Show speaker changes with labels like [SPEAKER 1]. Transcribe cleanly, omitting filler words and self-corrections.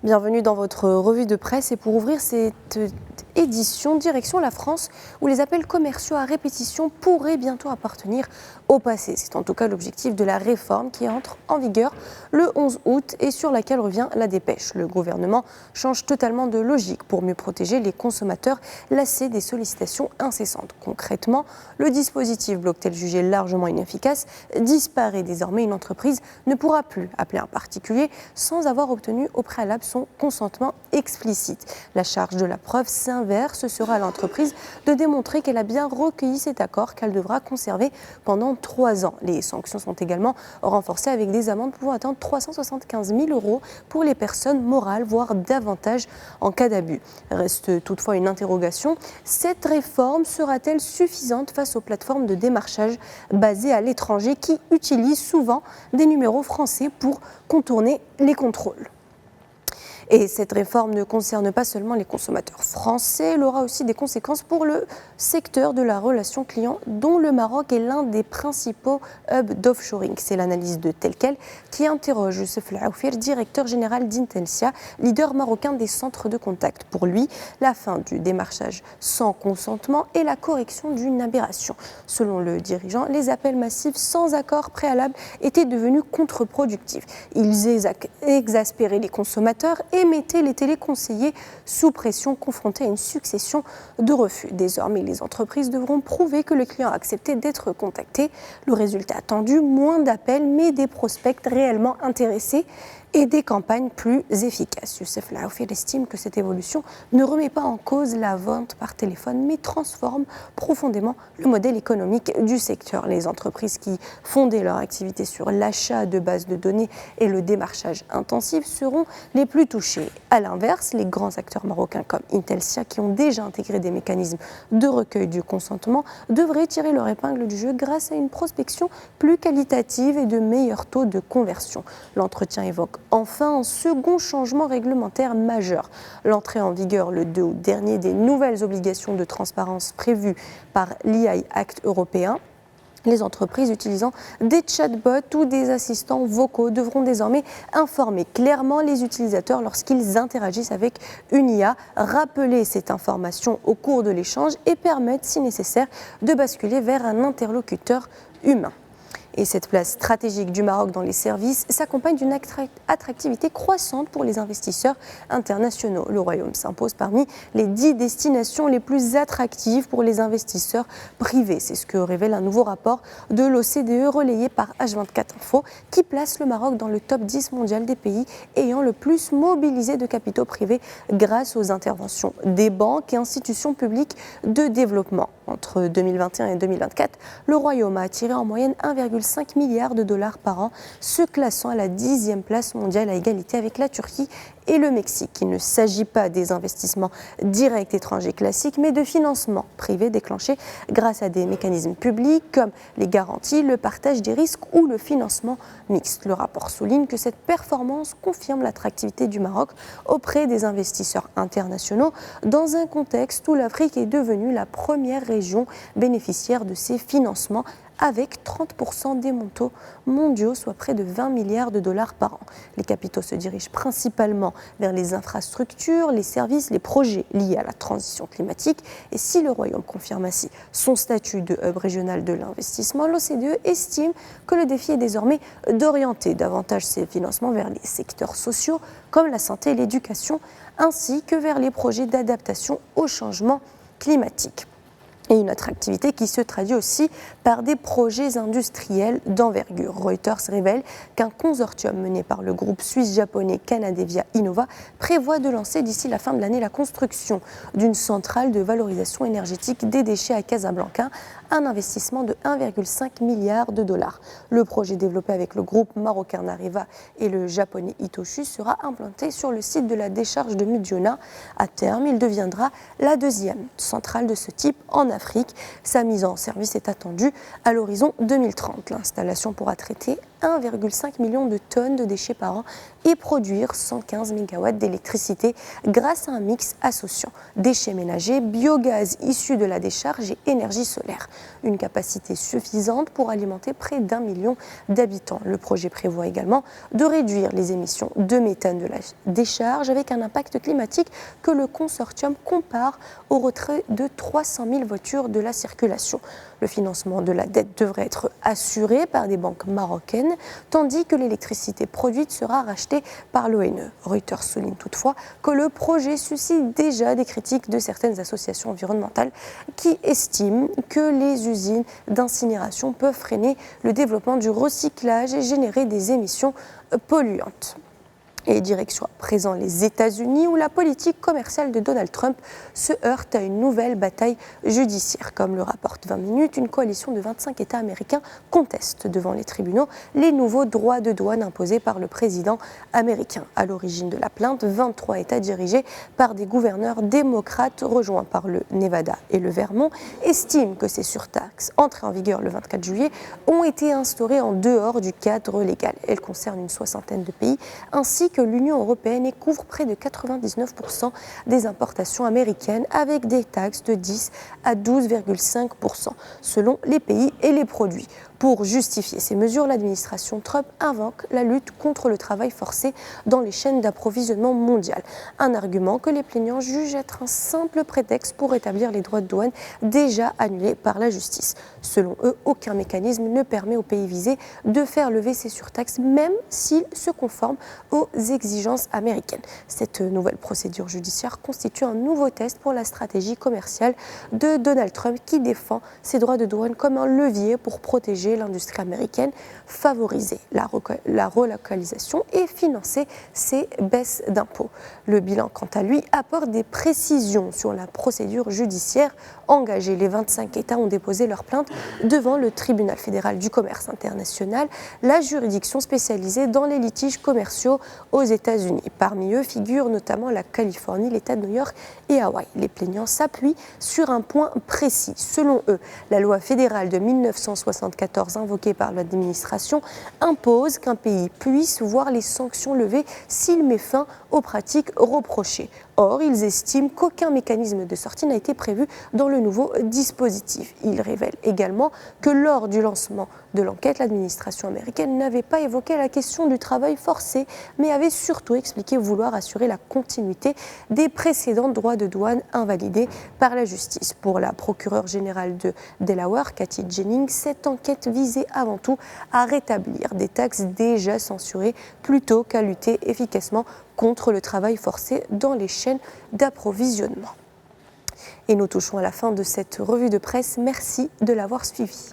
[SPEAKER 1] Bienvenue dans votre revue de presse et pour ouvrir cette édition, direction la France où les appels commerciaux à répétition pourraient bientôt appartenir au passé. C'est en tout cas l'objectif de la réforme qui entre en vigueur le 11 août et sur laquelle revient la dépêche. Le gouvernement change totalement de logique pour mieux protéger les consommateurs lassés des sollicitations incessantes. Concrètement, le dispositif Blocktel jugé largement inefficace disparaît désormais. Une entreprise ne pourra plus appeler un particulier sans avoir obtenu au préalable son consentement explicite. La charge de la preuve s'inverse. Ce sera à l'entreprise de démontrer qu'elle a bien recueilli cet accord qu'elle devra conserver pendant 3 ans. Les sanctions sont également renforcées avec des amendes pouvant atteindre 375 000 € pour les personnes morales, voire davantage en cas d'abus. Reste toutefois une interrogation. Cette réforme sera-t-elle suffisante face aux plateformes de démarchage basées à l'étranger qui utilisent souvent des numéros français pour contourner les contrôles ? Et cette réforme ne concerne pas seulement les consommateurs français, elle aura aussi des conséquences pour le secteur de la relation client dont le Maroc est l'un des principaux hubs d'offshoring. C'est l'analyse de Telquel qui interroge Youssef Laoufir, directeur général d'Intelsia, leader marocain des centres de contact. Pour lui, la fin du démarchage sans consentement est la correction d'une aberration. Selon le dirigeant, les appels massifs sans accord préalable étaient devenus contre-productifs. Ils exaspéraient les consommateurs et mettaient les téléconseillers sous pression, confrontés à une succession de refus. Désormais, les entreprises devront prouver que le client a accepté d'être contacté. Le résultat attendu, moins d'appels, mais des prospects réellement intéressés et des campagnes plus efficaces. Youssef Laoufir estime que cette évolution ne remet pas en cause la vente par téléphone, mais transforme profondément le modèle économique du secteur. Les entreprises qui fondaient leur activité sur l'achat de bases de données et le démarchage intensif seront les plus touchées. A l'inverse, les grands acteurs marocains comme Intelsia, qui ont déjà intégré des mécanismes de recueil du consentement, devraient tirer leur épingle du jeu grâce à une prospection plus qualitative et de meilleurs taux de conversion. L'entretien évoque enfin un second changement réglementaire majeur. L'entrée en vigueur le 2 août dernier des nouvelles obligations de transparence prévues par l'EI Act européen. Les entreprises utilisant des chatbots ou des assistants vocaux devront désormais informer clairement les utilisateurs lorsqu'ils interagissent avec une IA, rappeler cette information au cours de l'échange et permettre, si nécessaire, de basculer vers un interlocuteur humain. Et cette place stratégique du Maroc dans les services s'accompagne d'une attractivité croissante pour les investisseurs internationaux. Le Royaume s'impose parmi les 10 destinations les plus attractives pour les investisseurs privés. C'est ce que révèle un nouveau rapport de l'OCDE relayé par H24 Info qui place le Maroc dans le top 10 mondial des pays ayant le plus mobilisé de capitaux privés grâce aux interventions des banques et institutions publiques de développement. Entre 2021 et 2024, le Royaume a attiré en moyenne 1,5 milliard de dollars par an, se classant à la 10e place mondiale à égalité avec la Turquie et le Mexique. Il ne s'agit pas des investissements directs étrangers classiques, mais de financements privés déclenchés grâce à des mécanismes publics comme les garanties, le partage des risques ou le financement mixte. Le rapport souligne que cette performance confirme l'attractivité du Maroc auprès des investisseurs internationaux dans un contexte où l'Afrique est devenue la première région bénéficiaire de ces financements avec 30% des montants mondiaux, soit près de 20 milliards de dollars par an. Les capitaux se dirigent principalement vers les infrastructures, les services, les projets liés à la transition climatique. Et si le Royaume confirme ainsi son statut de hub régional de l'investissement, l'OCDE estime que le défi est désormais d'orienter davantage ses financements vers les secteurs sociaux comme la santé et l'éducation, ainsi que vers les projets d'adaptation au changement climatique. Et une attractivité qui se traduit aussi par des projets industriels d'envergure. Reuters révèle qu'un consortium mené par le groupe suisse-japonais Canadevia Innova prévoit de lancer d'ici la fin de l'année la construction d'une centrale de valorisation énergétique des déchets à Casablanca, un investissement de 1,5 milliard de dollars. Le projet développé avec le groupe marocain Areva et le japonais Itochu sera implanté sur le site de la décharge de Mediona. À terme, il deviendra la deuxième centrale de ce type en Afrique. Sa mise en service est attendue à l'horizon 2030. L'installation pourra traiter 1,5 million de tonnes de déchets par an et produire 115 MW d'électricité grâce à un mix associant déchets ménagers, biogaz issu de la décharge et énergie solaire. Une capacité suffisante pour alimenter près d'1 million d'habitants. Le projet prévoit également de réduire les émissions de méthane de la décharge avec un impact climatique que le consortium compare au retrait de 300 000 voitures de la circulation. Le financement de la dette devrait être assuré par des banques marocaines, tandis que l'électricité produite sera rachetée par l'ONE. Reuters souligne toutefois que le projet suscite déjà des critiques de certaines associations environnementales qui estiment que les usines d'incinération peuvent freiner le développement du recyclage et générer des émissions polluantes. Et direction à présent les États-Unis où la politique commerciale de Donald Trump se heurte à une nouvelle bataille judiciaire. Comme le rapporte 20 minutes, une coalition de 25 États américains conteste devant les tribunaux les nouveaux droits de douane imposés par le président américain. À l'origine de la plainte, 23 États dirigés par des gouverneurs démocrates rejoints par le Nevada et le Vermont estiment que ces surtaxes, entrées en vigueur le 24 juillet, ont été instaurées en dehors du cadre légal. Elles concernent une soixantaine de pays ainsi que l'Union européenne et couvre près de 99% des importations américaines avec des taxes de 10 à 12,5% selon les pays et les produits. Pour justifier ces mesures, l'administration Trump invoque la lutte contre le travail forcé dans les chaînes d'approvisionnement mondiales. Un argument que les plaignants jugent être un simple prétexte pour rétablir les droits de douane déjà annulés par la justice. Selon eux, aucun mécanisme ne permet aux pays visés de faire lever ces surtaxes, même s'ils se conforment aux exigences américaines. Cette nouvelle procédure judiciaire constitue un nouveau test pour la stratégie commerciale de Donald Trump qui défend ses droits de douane comme un levier pour protéger l'industrie américaine, favoriser la relocalisation et financer ses baisses d'impôts. Le bilan, quant à lui, apporte des précisions sur la procédure judiciaire engagée. Les 25 États ont déposé leur plainte devant le tribunal fédéral du commerce international, la juridiction spécialisée dans les litiges commerciaux aux États-Unis. Parmi eux figurent notamment la Californie, l'État de New York et Hawaï. Les plaignants s'appuient sur un point précis. Selon eux, la loi fédérale de 1974 invoquée par l'administration impose qu'un pays puisse voir les sanctions levées s'il met fin aux pratiques reprochées. Or, ils estiment qu'aucun mécanisme de sortie n'a été prévu dans le nouveau dispositif. Ils révèlent également que lors du lancement de l'enquête, l'administration américaine n'avait pas évoqué la question du travail forcé, mais avait surtout expliqué vouloir assurer la continuité des précédents droits de douane invalidés par la justice. Pour la procureure générale de Delaware, Kathy Jennings, cette enquête visait avant tout à rétablir des taxes déjà censurées plutôt qu'à lutter efficacement contre le travail forcé dans les chaînes d'approvisionnement. Et nous touchons à la fin de cette revue de presse. Merci de l'avoir suivi.